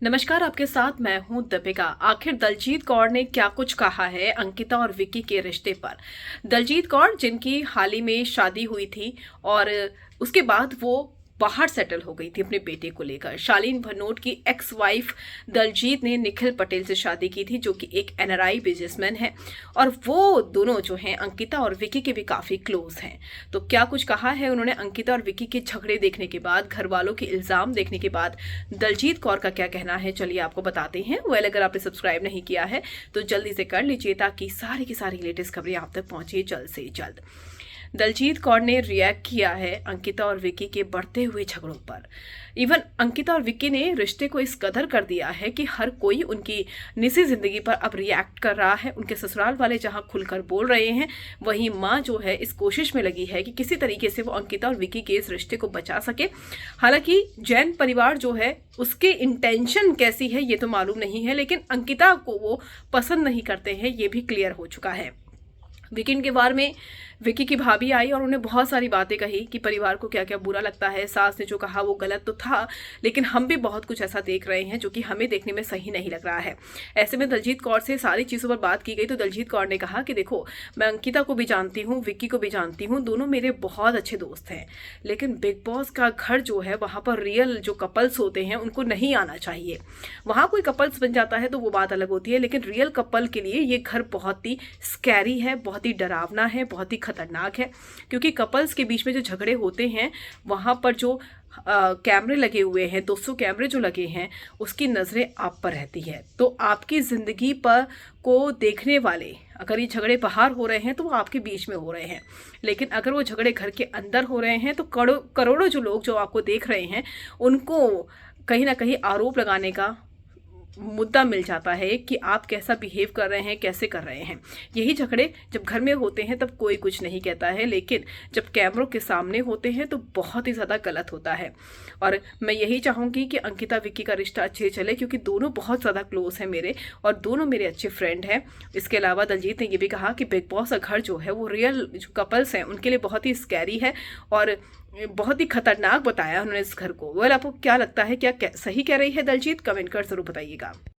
नमस्कार, आपके साथ मैं हूं दीपिका। आखिर दलजीत कौर ने क्या कुछ कहा है अंकिता और विक्की के रिश्ते पर। दलजीत कौर जिनकी हाल ही में शादी हुई थी और उसके बाद वो बाहर सेटल हो गई थी अपने बेटे को लेकर। शालीन भनोट की एक्स वाइफ दलजीत ने निखिल पटेल से शादी की थी, जो कि एक एनआरआई बिजनेसमैन है और वो दोनों जो हैं अंकिता और विक्की के भी काफी क्लोज हैं। तो क्या कुछ कहा है उन्होंने अंकिता और विक्की के झगड़े देखने के बाद, घर वालों के इल्जाम देखने के बाद दलजीत कौर का क्या कहना है, चलिए आपको बताते हैं। अगर आपने सब्सक्राइब नहीं किया है तो जल्दी से कर लीजिए ताकि सारी की सारी लेटेस्ट खबरें आप तक पहुंचे जल्द से जल्द। दलजीत कौर ने रिएक्ट किया है अंकिता और विक्की के बढ़ते हुए झगड़ों पर। इवन अंकिता और विक्की ने रिश्ते को इस कदर कर दिया है कि हर कोई उनकी निजी जिंदगी पर अब रिएक्ट कर रहा है। उनके ससुराल वाले जहां खुलकर बोल रहे हैं, वहीं मां जो है इस कोशिश में लगी है कि किसी तरीके से वो अंकिता और विक्की के इस रिश्ते को बचा सके। हालांकि जैन परिवार जो है उसके इंटेंशन कैसी है ये तो मालूम नहीं है, लेकिन अंकिता को वो पसंद नहीं करते हैं, ये भी क्लियर हो चुका है। वीकेंड के बार में विक्की की भाभी आई और उन्हें बहुत सारी बातें कही कि परिवार को क्या क्या बुरा लगता है। सास ने जो कहा वो गलत तो था, लेकिन हम भी बहुत कुछ ऐसा देख रहे हैं जो कि हमें देखने में सही नहीं लग रहा है। ऐसे में दलजीत कौर से सारी चीज़ों पर बात की गई तो दलजीत कौर ने कहा कि देखो, मैं अंकिता को भी जानती हूँ, विक्की को भी जानती हूँ, दोनों मेरे बहुत अच्छे दोस्त हैं, लेकिन बिग बॉस का घर जो है वहाँ पर रियल जो कपल्स होते हैं उनको नहीं आना चाहिए। वहाँ कोई कपल्स बन जाता है तो वो बात अलग होती है, लेकिन रियल कपल के लिए ये घर बहुत ही स्कैरी है, बहुत ही डरावना है, बहुत ही खतरनाक है। क्योंकि कपल्स के बीच में जो झगड़े होते हैं वहां पर जो कैमरे लगे हुए हैं, 200 कैमरे जो लगे हैं, उसकी नज़रें आप पर रहती है। तो आपकी ज़िंदगी पर को देखने वाले, अगर ये झगड़े बाहर हो रहे हैं तो वो आपके बीच में हो रहे हैं, लेकिन अगर वो झगड़े घर के अंदर हो रहे हैं तो करोड़ों जो लोग जो आपको देख रहे हैं उनको कहीं ना कहीं आरोप लगाने का मुद्दा मिल जाता है कि आप कैसा बिहेव कर रहे हैं, कैसे कर रहे हैं। यही झगड़े जब घर में होते हैं तब कोई कुछ नहीं कहता है, लेकिन जब कैमरों के सामने होते हैं तो बहुत ही ज़्यादा गलत होता है। और मैं यही चाहूँगी कि अंकिता विक्की का रिश्ता अच्छे चले, क्योंकि दोनों बहुत ज़्यादा क्लोज हैं मेरे और दोनों मेरे अच्छे फ्रेंड हैं। इसके अलावा दलजीत ने यह भी कहा कि बिग बॉस का घर जो है वो रियल जो कपल्स हैं उनके लिए बहुत ही स्कैरी है और बहुत ही खतरनाक बताया उन्होंने इस घर को। आपको क्या लगता है, क्या सही कह रही है दलजीत? कमेंट कर जरूर बताइएगा।